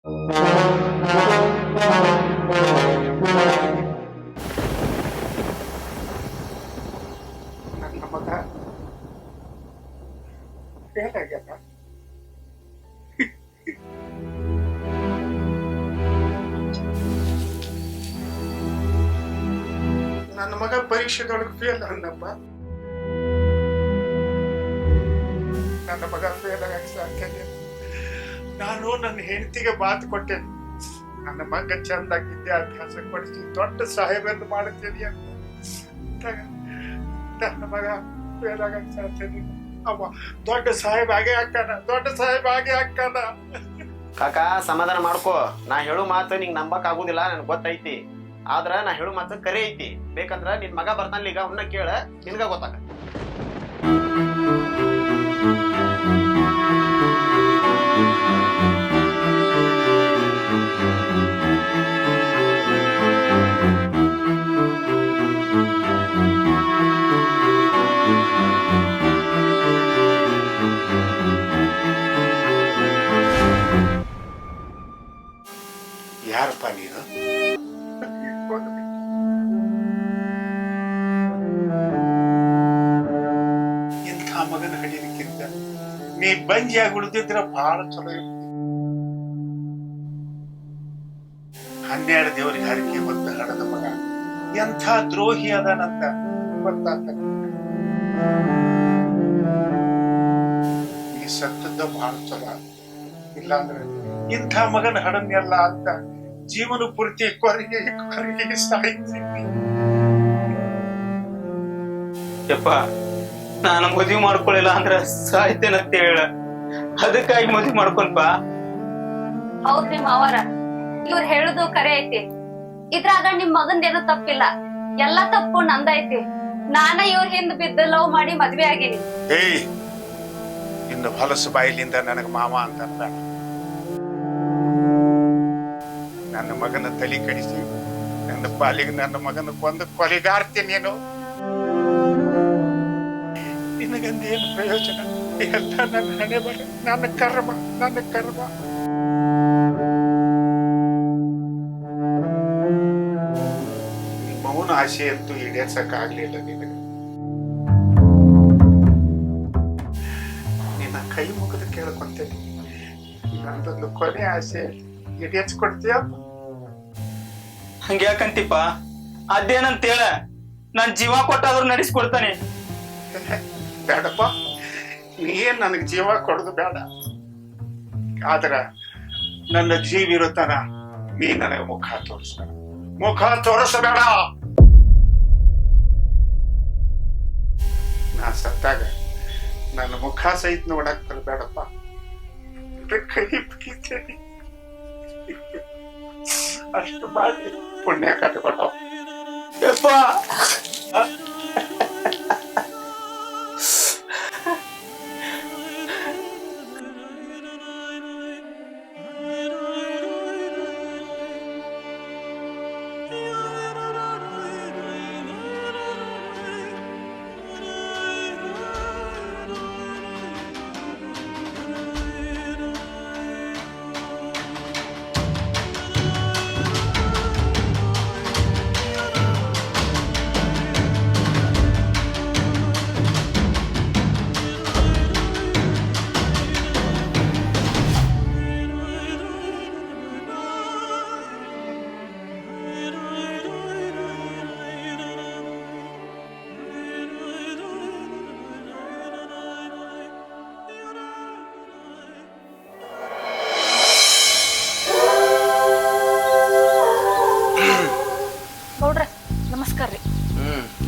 ನನ್ನ ಮಗ ಏನಾಗ್ಯದ? ನನ್ನ ಮಗ ಪರೀಕ್ಷೆದೊಳಗೆ ಫೇಲ್ ಅಂದಪ್ಪ. ನನ್ನ ಮಗ ಫೇಲ್ ಆಗಕ್ಕೆ ಸಾಧ್ಯ ಇಲ್ಲ. ನಾನು ನನ್ನ ಹೆಂಡತಿಗೆ ಮಾತು ಕೊಟ್ಟೆ, ನನ್ನ ಮಗ ಚಂದಾಗಿ ವಿದ್ಯಾಭ್ಯಾಸ ಕೊಡಿಸಿ ದೊಡ್ಡ ಸಾಹೇಬನ್ನು ಮಾಡುತ್ತೇನೆ ಅಂತ. ನನ್ನ ಮಗ ಫೇಲ್ ಆಗಕ್ಕೆ ಸಾಧ್ಯ ಇಲ್ಲ. ಅವ ದೊಡ್ಡ ಸಾಹೇಬ್ ಆಗೇ ಆಗ್ತಾನ, ದೊಡ್ಡ ಸಾಹೇಬ್ ಆಗೇ ಆಗ್ತಾನ. ಕಾಕ ಸಮಾಧಾನ ಮಾಡ್ಕೋ. ನಾ ಹೇಳು ಮಾತು ನಿಂಗೆ ನಂಬಕ್ ಆಗುದಿಲ್ಲ, ನನ್ಗೆ ಗೊತ್ತೈತಿ. ಆದ್ರ ನಾ ಹೇಳು ಮಾತು ಕರೆ ಐತಿ. ಬೇಕಂದ್ರ ನಿನ್ ಮಗ ಬರ್ತಾನ ಈಗ, ಅವನ್ನ ಕೇಳ, ನಿನ್ಗ ಗೊತ್ತಾಗ. ಯಾರಪ್ಪ ನೀನು? ಇಂಥ ಮಗನ ಹಡಿಲಿಕ್ಕಿಂತ ನೀ ಬಂಜಿಯಾಗಿ ಉಳಿದಿದ್ರ ಬಹಳ ಚಲೋ ಇರ್ತಿ. 12 ದೇವರಿಗೆ ಹರಕೆ ಹೊತ್ತ ಹಡದ ಮಗ ಎಂಥ ದ್ರೋಹಿ ಅದಾನಂತ ಗೊತ್ತಾಗ್ತ. ನೀ ಸತ್ತದ್ದ ಬಹಳ ಚಲೋ, ಇಲ್ಲಾಂದ್ರೆ ಇಂಥ ಮಗನ ಹಡನ್ನೆಲ್ಲ ಅಂತ ಜೀವನ ಪೂರ್ತಿ ಕೊರಗೆ ಸಾಯ್ತೀನಿ. ಯಪ್ಪ, ನಾನು ಮದುವೆ ಮಾಡ್ಕೊಳ್ಳಿಲ್ಲ ಅಂದ್ರ ಸಾಯ್ತೇನಂತ ಹೇಳ, ಅದಕ್ಕಾಗಿ ಮದುವೆ ಮಾಡ್ಕೊಂಡ್ಪ. ಹೌದ್ರಿ ಮಾವರ, ಇವ್ರು ಹೇಳುದು ಕರೆ ಐತಿ. ಇದ್ರಾಗ ನಿಮ್ ಮಗಂದೇನು ತಪ್ಪಿಲ್ಲ, ಎಲ್ಲಾ ತಪ್ಪು ನಂದೈತಿ. ನಾನ ಇವ್ರ ಹಿಂದ್ ಬಿದ್ದು ಲವ್ ಮಾಡಿ ಮದ್ವೆ ಆಗೀನಿ. ಏಯ್, ಇನ್ನು ಹೊಲಸು ಬಾಯಿಲಿಂದ ನನಗ ಮಾವ ಅಂತ ನನ್ನ ಮಗನ ತಲೆ ಕಡಿಸಿ ನನ್ನ ಪಾಲಿಗೆ ನನ್ನ ಮಗನ ಕೊಂದು ಕೊಲೆಗಾರ್ತೀನಿ. ನೀನು ನಿನಗಂದೇನು ಪ್ರಯೋಜನ? ಎಲ್ಲ ನನ್ನ ಹಣೆ ಬರ, ನನ್ನ ಕರ್ಮ, ನನ್ನ ಕರ್ಮ. ನಿಮ್ಮವನ ಆಸೆ ಅಂತೂ ಈಡೇರ್ಸಕ್ಕಾಗ್ಲಿಲ್ಲ ನಿನಗೆ. ನಿನ್ನ ಕೈ ಮುಗಿದು ಕೇಳ್ಕೊಂತೇನೆ, ನಂದೊಂದು ಕೊನೆ ಆಸೆ ಈಡೇರ್ಸ್ಕೊಡ್ತೀಯ? ಹಂಗ್ಯಾಕಂತಿಪ್ಪ? ಅದೇನಂತ ಹೇಳ, ನಾನ್ ಜೀವ ಕೊಟ್ಟಾದ್ರೂ ನಡೆಸ್ಕೊಡ್ತಾನೆ. ಬೇಡಪ್ಪ, ನೀನ್ ನನಗೆ ಜೀವ ಕೊಡೋದು ಬೇಡ. ಆದ್ರ ನನ್ನ ಜೀವ ಇರುತ್ತಾನ ನೀ ನನಗೆ ಮುಖ ತೋರಿಸ್ಬೇಡ, ಮುಖ ತೋರಿಸಬೇಡ. ನಾ ಸತ್ತಾಗ ನನ್ನ ಮುಖ ಸಹಿತ ನೋಡಕ್ ಬರಬೇಡಪ್ಪ. ಕೈ ಮುಗಿತೇನೆ, ಅಷ್ಟು ಮಾಡಿ ಪುಣ್ಯ ಕಟ್ಕೊಳ. ಯಪ್ಪ,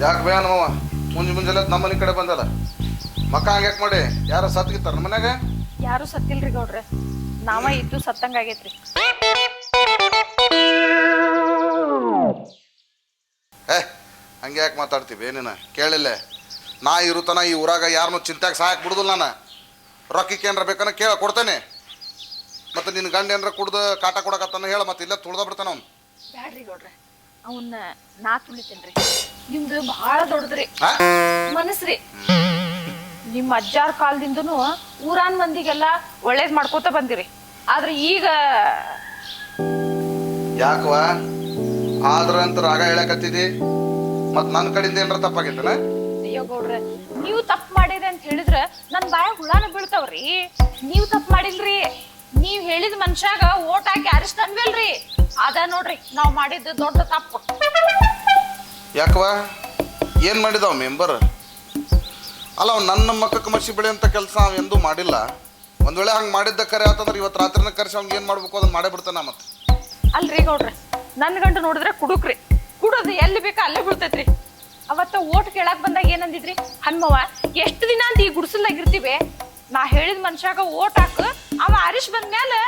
ಯಾಕೆ ಬೇ ನಮ್ಮವ ಮುಂಜಾನೆ ನಮ್ಮನೆ ಕಡೆ ಬಂದಲ್ಲ, ಮಕ್ಕ ಹಂಗ್ಯಾಕ್ ಮಾಡಿ? ಯಾರ ಸತ್ಗಿತ್ತಾರ ನಮ್ಮ ಮನ್ಯಾಗ? ಯಾರು ಸತ್ತಿಲ್ರಿ ಗೌಡ್ರೆ, ನಾವ ಇದ್ದು ಸತ್ತಂಗ ಆಗೈತ್ರಿ. ಹಂಗೆ ಯಾಕೆ ಮಾತಾಡ್ತೀವಿ ಏನೇನ ಕೇಳಿಲ್ಲ? ನಾ ಇರುತ್ತಾನ ಈ ಊರಾಗ ಯಾರನ್ನೂ ಚಿಂತ್ಯಾಗ ಸಹಾಯಕ್ಕೆ ಬಿಡುದಿಲ್ಲ. ನಾನು ರೊಕ್ಕಕ್ಕೆ ಏನಾರ ಬೇಕನ್ನ ಕೇಳ ಕೊಡ್ತೇನೆ. ಮತ್ತೆ ನಿನ್ನ ಗಂಡ ಏನಾರ ಕುಡ್ದು ಕಾಟ ಕೊಡಕತ್ತಾನ ಹೇಳ, ಮತ್ತೆ ಇಲ್ಲೇ ತುಳ್ದ ಬಿಡ್ತಾನ ಅವ್ನು. ಬ್ಯಾಡ್ರಿ ಗೌಡ್ರೆ, ಅವನ್ನ ನಾ ತುಳಿತೇನ್ರಿ. ನಿಮ್ದು ಬಹಳ ದೊಡ್ಡದ್ರಿ ಮನಸ್ರಿ. ನಿಮ್ಮ ಅಜ್ಜಾರ ಕಾಲದಿಂದನು ಊರಾನ್ ಮಂದಿಗೆಲ್ಲ ಒಳ್ಳೇದ್ ಮಾಡ್ಕೋತ ಬಂದಿರಿ. ಆದ್ರೆ ಈಗ ಯಾಕವ ಆದ್ರ ಅಂತ ರಾಗ ಹೇಳಕತ್ತಿದಿ ಮತ್ ನನ್ನ ಕಡೆಯಿಂದ ಏನಾರ ತಪ್ಪಾಗೈತನ? ಅಯ್ಯೋ ಗೌಡ್ರ, ನೀವು ತಪ್ಪು ಮಾಡಿರಿ ಅಂತ ಹೇಳಿದ್ರ ನನ್ ಬಾಯ ಹುಳಾನ ಬೀಳ್ತಾವ್ರಿ. ನೀವ್ ತಪ್ಪು ಮಾಡಿಲ್ರಿ. ನೀವ್ ಹೇಳಿದ ಮನುಷ್ಯಾಗ ಓಟ್ ಹಾಕಿ ಅರಿಶ್ ತಂದ್ವಲ್ರಿ, ಅದ ನೋಡ್ರಿ ನಾವ್ ಮಾಡಿದ್ದು ದೊಡ್ಡ ತಪ್ಪು. ಯಾಕವ ಏನ್ ಮಾಡಿದವ ಮೆಂಬರ್? ಅಲ್ಲ ಅವ್ ನನ್ನ ಮಕ್ಕಕ್ಕೆ ಮಸಿ ಬೆಳೆ ಅಂತ ಕೆಲಸ ಅವ್ ಎಂದೂ ಮಾಡಿಲ್ಲ. ಒಂದ್ ವೇಳೆ ಹಂಗೆ ಮಾಡಿದ್ದ ಕರೆ ಆತಂದ್ರೆ ಇವತ್ತು ರಾತ್ರಿನ ಕರೆಸಿ ಅವ್ನಿಗೆ ಏನ್ ಮಾಡ್ಬೇಕು ಅದನ್ನ ಮಾಡೇ ಬಿಡ್ತಾನ. ಮತ್ತೆ ಅಲ್ರಿ ಗೌಡ್ರ, ನನ್ ಗಂಟು ನೋಡಿದ್ರೆ ಕುಡುಕ್ರಿ, ಕುಡೋದು ಎಲ್ಲಿ ಬೇಕಾ ಅಲ್ಲೇ ಬೀಳ್ತೈತ್ರಿ. ಅವತ್ತ ಓಟ್ ಕೇಳಾಕ್ ಬಂದಾಗ ಏನಂದಿದ್ರಿ? ಹನ್ಮವ್ವ ಎಷ್ಟು ದಿನ ಅಂತ ಈ ಗುಡಿಸಲ್ದಾಗಿರ್ತೀವಿ, ನಾ ಹೇಳಿದ ಮನುಷ್ಯಾಗ ಓಟ್ ಹಾಕ, ಅವ ಹರೀಶ್ ಬಂದ್ಮೇಲೆ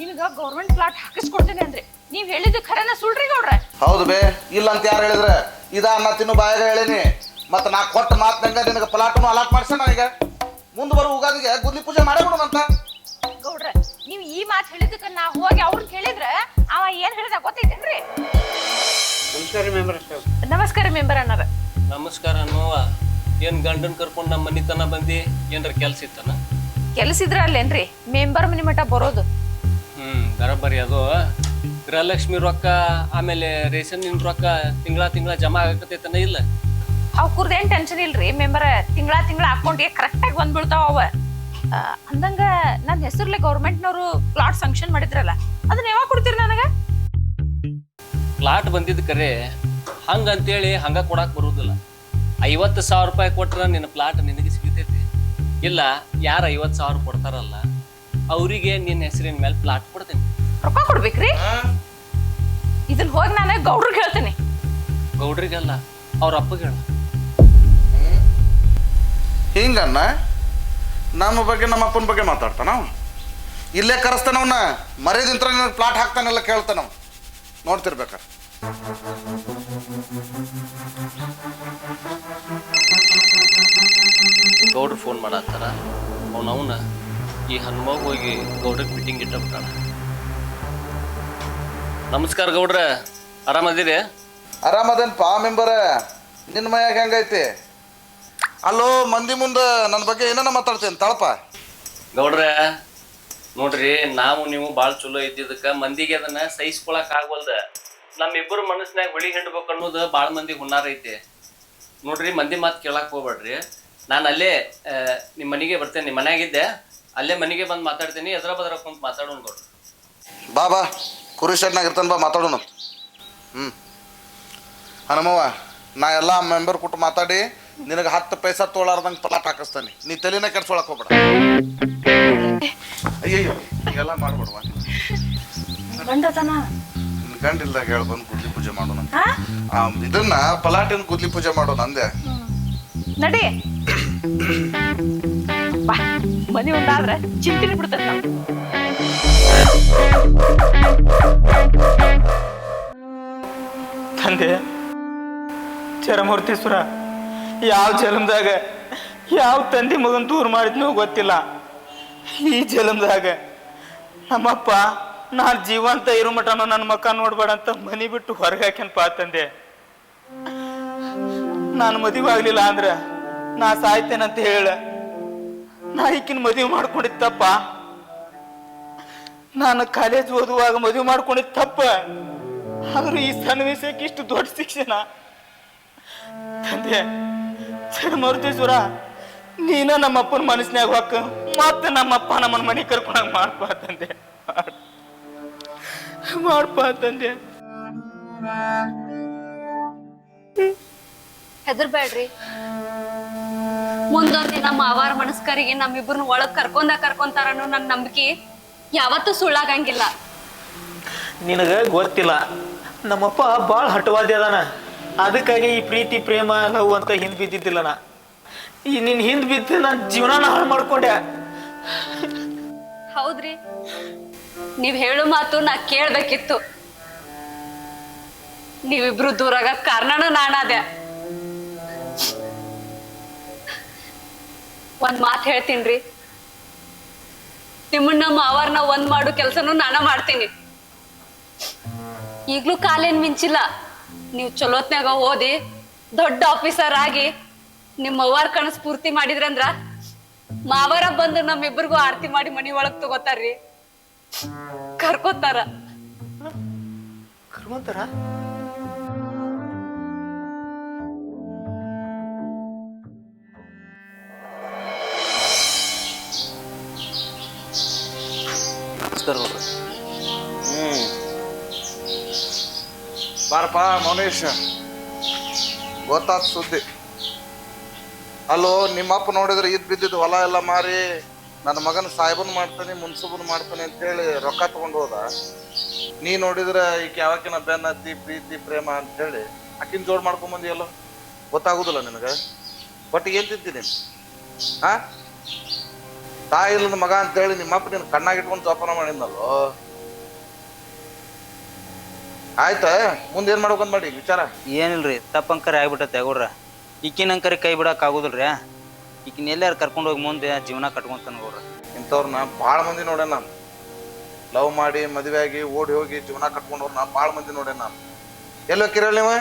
ನಿಮ್ಗ ಗೌರ್ಮೆಂಟ್ ಪ್ಲಾಟ್ ಹಾಕಿಸ್ಕೊಡ್ತೇನೆ ಅಂದ್ರಿ. ನೀವ್ ಹೇಳಿದ್ದು ಖರೇನ ಸುಳ್ರಿ ಗೌಡ್ರ? ಹೌದು ಬೇ, ಇಲ್ಲ ಅಂತ ಯಾರು ಹೇಳಿದ್ರೆ? ಇದ ಅನ್ನ ತಿನ್ನು ಬಾಯಾಗ ಹೇಳೀನಿ. ಮತ್ತೆ ನಾ ಕೊಟ್ಟ ಮಾತಂಗ ನಿನಗೆ ಪ್ಲಾಟ್ನು ಅಲಾಟ್ ಮಾಡ್ಸೋಣ. ಈಗ ಮುಂದೆ ಬರೋ ಉಗಾದಿಗೆ ಗುದ್ಲಿ ಪೂಜೆ ಮಾಡೇ ಬಿಡೋಣಂತ. ಗೌಡ್ರ, ನೀವ್ ಈ ಮಾತು ಹೇಳಿದಕ್ಕ ನಾ ಹೋಗಿ ಅವ್ರನ್ನ ಕೇಳಿದ್ರ ಅವ ಏನ್ ಹೇಳಿದ ಗೊತ್ತೈತೇನ್ರಿ? ನಮಸ್ಕಾರ ಮೆಂಬರ್ ಅಣ್ಣಾರ. ನಮಸ್ಕಾರ ನೋವ. ಏನ್ ಗಂಡನ್ ಕರ್ಕೊಂಡ್ ನಮ್ಮ ಮನಿತನ ಬಂದಿ? ಏನ್ರ ಕೆಲ್ಸ ಇತ್ತನ? ಕೆಲಸ ಇದ್ರ ಅಲ್ಲೇನ್ರಿ ಮೆಂಬರ್ ಮನಿ ಮಠ ಬರೋದು? ಬರಬರಿ. ಅದು ಗೃಹಲಕ್ಷ್ಮಿ ರೊಕ್ಕ ಆಮೇಲೆ ರೇಷನ್ ರೊಕ್ಕ ತಿಂಗಳ ಜಮಾ ಆಗಕತ್ತೈತನ ಇಲ್ಲ? ಅವ್ಕುರ್ದ ಏನ್ ಟೆನ್ಷನ್ ಇಲ್ರಿ ಮೆಂಬರ್, ತಿಂಗಳ ಅಕೌಂಟ್ಗೆ ಕರೆಕ್ಟ್ ಆಗಿ ಬಂದ್ಬಿಡ್ತಾವ ಅವ. ಅಂದಂಗ ನನ್ನ ಹೆಸರ್ಲೆ ಗೌರ್ಮೆಂಟ್ನವರು ಪ್ಲಾಟ್ ಸಂಕ್ಷನ್ ಮಾಡಿದ್ರಲ್ಲ, ಅದನ್ನ ಯಾವಾಗ ಕೊಡ್ತೀರಿ ನನಗ? ಪ್ಲಾಟ್ ಬಂದಿದ್ ಕರೆ ಹಂಗಂತೇಳಿ ಹಂಗ ಕೊಡಾಕ್ ಬರುದಿಲ್ಲ. 50,000 ರೂಪಾಯಿ ಕೊಟ್ರ ನಿನ್ನ ಪ್ಲಾಟ್ ನಿನಗೆ ಸಿಗತೈತಿ. ಇಲ್ಲ ಯಾರು 50,000 ಕೊಡ್ತಾರಲ್ಲ ಅವರಿಗೆ ನಿನ್ನ ಹೆಸರಿನ ಮೇಲೆ ಪ್ಲಾಟ್ ಕೊಡ್ತೇನೆ. ರೊಕ್ಕ ಕೊಡ್ಬೇಕ್ರಿ? ಇದನ್ನ ಹೋಗಿ ನಾನು ಗೌಡ್ರಿಗೆ ಹೇಳ್ತೇನೆ. ಗೌಡ್ರಿಗಲ್ಲ, ಅವ್ರ ಅಪ್ಪಗೆ ಹೇಳ. ಹಿಂಗನ್ನ ನಮ್ಮ ಬಗ್ಗೆ ನಮ್ಮ ಅಪ್ಪನ ಬಗ್ಗೆ ಮಾತಾಡ್ತಾನ ಅವ. ಇಲ್ಲೇ ಕರೆಸ್ತಾನ ಅವನ್ನ. ಮರ್ಯಾದಿಂತ್ರ ನಿನಗೆ ಪ್ಲಾಟ್ ಹಾಕ್ತಾನೆಲ್ಲ ಕೇಳ್ತಾನ ಅವ. ನೋಡ್ತಿರ್ಬೇಕಾರೆ ಗೌಡ್ರು ಫೋನ್ ಮಾಡತ್ತಾರ. ಅವನ ಈ ಹನುಮಾಗ ಹೋಗಿ ಗೌಡ್ರಿಗೆ ಮೀಟಿಂಗ್ ಇಟ್ಟಬಿಟ್ಟಾಳ. ನಮಸ್ಕಾರ ಗೌಡ್ರ, ಆರಾಮದಿರಿ? ಆರಾಮದೇನಪ್ಪ ಮೆಂಬರ. ನಿನ್ನ ಮೈಯಾಗ ಹೆಂಗೈತಿ? ಅಲ್ಲೋ ಮಂದಿ ಮುಂದೆ ನನ್ನ ಬಗ್ಗೆ ಏನೇನ ಮಾತಾಡ್ತೇನೆ ತಳಪ. ಗೌಡ್ರ ನೋಡ್ರಿ, ನಾವು ನೀವು ಭಾಳ ಚಲೋ ಇದ್ದಿದ್ದಕ್ಕ ಮಂದಿಗೆ ಅದನ್ನ ಸಹಿಸ್ಕೊಳಕ್ ಆಗವಲ್ದ. ನಮ್ಮಿಬ್ಬರು ಮನಸ್ಸಿನಾಗ ಹೊಳಿ ಹಿಂಡ್ಬೇಕು ಅನ್ನೋದು ಭಾಳ ಮಂದಿ ಹುನ್ನಾರ ಐತಿ. ನೋಡ್ರಿ, ಮಂದಿ ಮಾತು ಕೇಳಕ್ ಹೋಗ್ಬೇಡ್ರಿ. ನಾನು ಅಲ್ಲೇ ನಿಮ್ಮ ಮನೆಗೆ ಬರ್ತೇನೆ. ನಿಮ್ಮ ಮನ್ಯಾಗಿದ್ದೆ, ಅಲ್ಲೇ ಮನೆಗೆ ಬಂದು ಮಾತಾಡ್ತೀನಿ. ಎದ್ರ ಬದ್ರ ಕುಂತ ಮಾತಾಡೋಣ ಗೌಡ್ರ. ಬಾ ಕುರಿ ಶೆಡ್ನಾಗ ಇರ್ತಾನೆ, ಬಾ ಮಾತಾಡೋಣ. ಹನುಮವ್ವ, ನಾ ಎಲ್ಲ ಮೆಂಬರ್ ಕೊಟ್ಟು ಮಾತಾಡಿ ನಿನಗೆ 10 ಪೈಸಾ ತೊಗೊಳಾರ್ದಂಗೆ ಪ್ಲಾಟ್ ಹಾಕಿಸ್ತಾನೆ. ನೀ ತಲೆನ ಕೆಡ್ಸೊಳಕ್ ಹೋಗ್ಬೇಡ. ಅಯ್ಯಯ್ಯೋ ಹೀಗೆಲ್ಲ ಮಾಡ್ಬೇಡವ. ಗಂಡ ಇಲ್ದಾಗ ಹೇಳಿ ಬಂದು ಗುದ್ಲಿ ಪೂಜೆ ಮಾಡೋಣ. ಇದನ್ನ ಪಲಾಟಿನ ಗುದ್ಲಿ ಪೂಜೆ ಮಾಡೋಣ ಅಂದೆ. ನಡಿ ಬಾ, ಮನಿ ಒಂದಾದ್ರೆ ಚಿಂತಿನಿ ಬಿಡ್ತದ ನಾವು. ತಂದೆ ಚರಮೂರ್ತೀಶ್ವರ, ಯಾವ ಜನ್ಮದಾಗ ಯಾವ ತಂದೆ ಮಗನ್ ದೂರ ಮಾಡಿದ್ನೋ ಗೊತ್ತಿಲ್ಲ. ಈ ಜನ್ಮದಾಗ ನಮ್ಮಪ್ಪ ನಾನು ಜೀವಂತ ಇರೋ ಮಟನೂ ನನ್ನ ಮಕ್ಕ ನೋಡ್ಬೇಡ ಅಂತ ಮನಿ ಬಿಟ್ಟು ಹೊರಗೆ ಹಾಕ್ಯನಪ್ಪ ತಂದೆ. ನಾನು ಮದುವೆ ಆಗ್ಲಿಲ್ಲ ಅಂದ್ರ ನಾ ಸಾಯ್ತೇನಂತ ಹೇಳ ನಾ ಈಕಿನ ಮದುವೆ ಮಾಡ್ಕೊಂಡಿತ್ತಪ್ಪ. ನಾನು ಕಾಲೇಜ್ ಓದುವಾಗ ಮದುವೆ ಮಾಡ್ಕೊಂಡಿದ್ದ ತಪ್ಪ. ಆದ್ರೂ ಈ ಸಣ್ಣ ವಿಷಯಕ್ಕೆ ಇಷ್ಟು ದೊಡ್ಡ ಶಿಕ್ಷಣ. ತಂದೆ ಚರಮೂರ್ತೀಶ್ವರ, ನೀನ ನಮ್ಮಪ್ಪನ ಮನಸ್ಸಿನಾಗ ಹೊಕ್ಕ ಮತ್ತೆ ನಮ್ಮಪ್ಪ ನಮ್ಮನ್ನ ಮನೆ ಕರ್ಕೊಂಡಂಗ ಮಾಡ್ಪ ತಂದೆ, ಮಾಡ್ಪ ತಂದೆ. ಹೆದರ್ಬೇಡ್ರಿ. ಮುಂದೊಂದ್ ದಿನ ಮಾವಾರ ಮನಸ್ಕರಿಗೆ ನಮ್ಮಿಬ್ಬರನ್ನ ಒಳಗ್ ಕರ್ಕೊಂತಾರ ಅನ್ನೋ ನನ್ನ ನಂಬಿಕೆ ಯಾವತ್ತೂ ಸುಳ್ಳಾಗಂಗಿಲ್ಲ. ನಿನಗ ಗೊತ್ತಿಲ್ಲ, ನಮ್ಮಪ್ಪ ಭಾಳ ಹಠವಾದಿ ಅದಾನ. ಅದಕ್ಕಾಗಿ ಈ ಪ್ರೀತಿ ಪ್ರೇಮ ಲವ್ ಅಂತ ಹಿಂದ್ ಬಿದ್ದಿದ್ದಿಲ್ಲ. ನಾ ಈ ನಿನ್ ಹಿಂದ್ ಬಿದ್ದು ನನ್ನ ಜೀವನ ಹಾಳು ಮಾಡ್ಕೊಂಡೆ. ಹೌದ್ರಿ, ನೀವ್ ಹೇಳು ಮಾತು ನಾ ಕೇಳ್ಬೇಕಿತ್ತು. ನೀವಿಬ್ರು ದೂರಾಗ ಕಾರಣನೂ ನಾನಾದೆ. ಒಂದ್ ಮಾತು ಹೇಳ್ತೀನ್ರಿ, ನಿಮ್ಮನ್ನ ಮಾವಾರ್ನ ಒಂದ್ ಮಾಡು ಕೆಲ್ಸನೂ ನಾನ ಮಾಡ್ತೀನಿ. ಈಗ್ಲೂ ಕಾಲೇನ್ ಮಿಂಚಿಲ್ಲ. ನೀವು ಚಲೋತ್ನಾಗ ಓದಿ ದೊಡ್ಡ ಆಫೀಸರ್ ಆಗಿ ನಿಮ್ಮ ಅವ್ವಾರ ಕನಸು ಪೂರ್ತಿ ಮಾಡಿದ್ರಂದ್ರ ಮಾವರ ಬಂದು ನಮ್ಮಿಬ್ಬರಿಗೂ ಆರತಿ ಮಾಡಿ ಮನಿ ಒಳಗ್ ತಗೋತಾರ್ರಿ, ಕರ್ಕೋತಾರ. ಶ್ರೀಮಂತರ ಬಾರಪ್ಪ ಮೌನೇಶ, ಗೊತ್ತಾದ ಸುದ್ದಿ. ಅಲ್ಲೋ ನಿಮ್ಮಪ್ಪ ನೋಡಿದ್ರೆ ಇದ್ ಬಿದ್ದಿದ್ದು ಹೊಲ ಎಲ್ಲ ಮಾರಿ ನನ್ನ ಮಗನ ಸಾಹೇಬನ್ ಮಾಡ್ತಾನೆ ಮುನ್ಸೂಬನ್ ಮಾಡ್ತಾನೆ ಅಂತೇಳಿ ರೊಕ್ಕ ತಗೊಂಡು ಹೋದ. ನೀ ನೋಡಿದ್ರೆ ಈಕೆ ಯಾವಕಿನ ಬೆನ್ನತ್ತಿ ಪ್ರೀತಿ ಪ್ರೇಮ ಅಂತೇಳಿ ಆಕಿನ ಜೋಡ್ ಮಾಡ್ಕೊಂಬಂದಿಯಲ್ಲ, ಗೊತ್ತಾಗುದಿಲ್ಲ ನಿನಗೆ? ಒಟ್ಟಿಗೆ ಏನ್ ತಿಂತೀನಿ ಹಾ? ತಾಯಿ ಇಲ್ಲದ ಮಗ ಅಂತೇಳಿ ನಿಮ್ಮಪ್ಪ ನಿನ್ನ ಕಣ್ಣಾಗಿಟ್ಕೊಂಡು ಜೋಪಾನ ಮಾಡಿದ್ನಲ್ಲೋ. ಆಯ್ತಾ, ಮುಂದೆ ಏನ್ ಮಾಡ್ಬೇಕಂತ ಮಾಡಿ ವಿಚಾರ? ಏನಿಲ್ರಿ, ತಪ್ಪಂಕರಿ ಆಗ್ಬಿಟ್ಟತೆ ಗೌಡ್ರ. ಈಕಿನಂಕರಿ ಕೈ ಬಿಡಕ್ ಆಗುದಿಲ್ರಿ. ಈಕಿನ ಎಲ್ಲಾರು ಕರ್ಕೊಂಡು ಹೋಗಿ ಮುಂದೆ ಜೀವನ ಕಟ್ಕೊಂತಾನ ಗೌಡ್ರ. ಇಂಥವ್ರನ್ನ ಭಾಳ ಮಂದಿ ನೋಡೇನ ನಾನು. ಲವ್ ಮಾಡಿ ಮದುವೆ ಆಗಿ ಓಡಿ ಹೋಗಿ ಜೀವನ ಕಟ್ಕೊಂಡವ್ರನ್ನ ಭಾಳ ಮಂದಿ ನೋಡೇನ ನಾನು. ಎಲ್ಲಿ ಹೋಗಿರಲ್ಲ ನೀವು?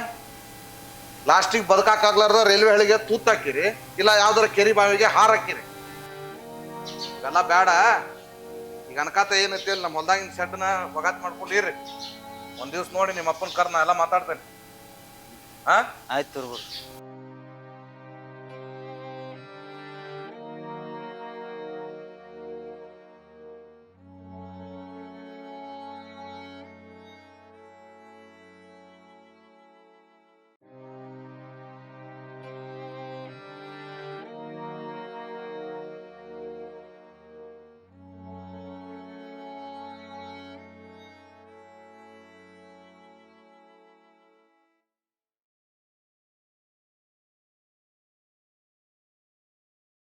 ಲಾಸ್ಟಿಗೆ ಬದುಕಾಗ್ಲಾರ್ದ ರೈಲ್ವೆ ಹಳಿಗೆ ತೂತಾಕಿರಿ, ಇಲ್ಲ ಯಾವ್ದಾರ ಕೆರಿ ಬಾವಿಗೆ ಹಾರ ಹಾಕಿರಿ. ಇವೆಲ್ಲ ಬೇಡ. ಈಗ ಅನ್ಕಾತ ಏನೈತಿ ನಮ್ಮ ಹೊಲ್ದಾಗಿನ ಸೆಡ್ನ ಬಗಾತ್ ಮಾಡ್ಕೊಂಡಿರಿ. ಒಂದ್ ದಿವ್ಸ ನೋಡಿ ನಿಮ್ಮ ಅಪ್ಪನ ಕರ್ನ ಎಲ್ಲ ಮಾತಾಡ್ತೇನೆ. ಹಾ ಆಯ್ತು.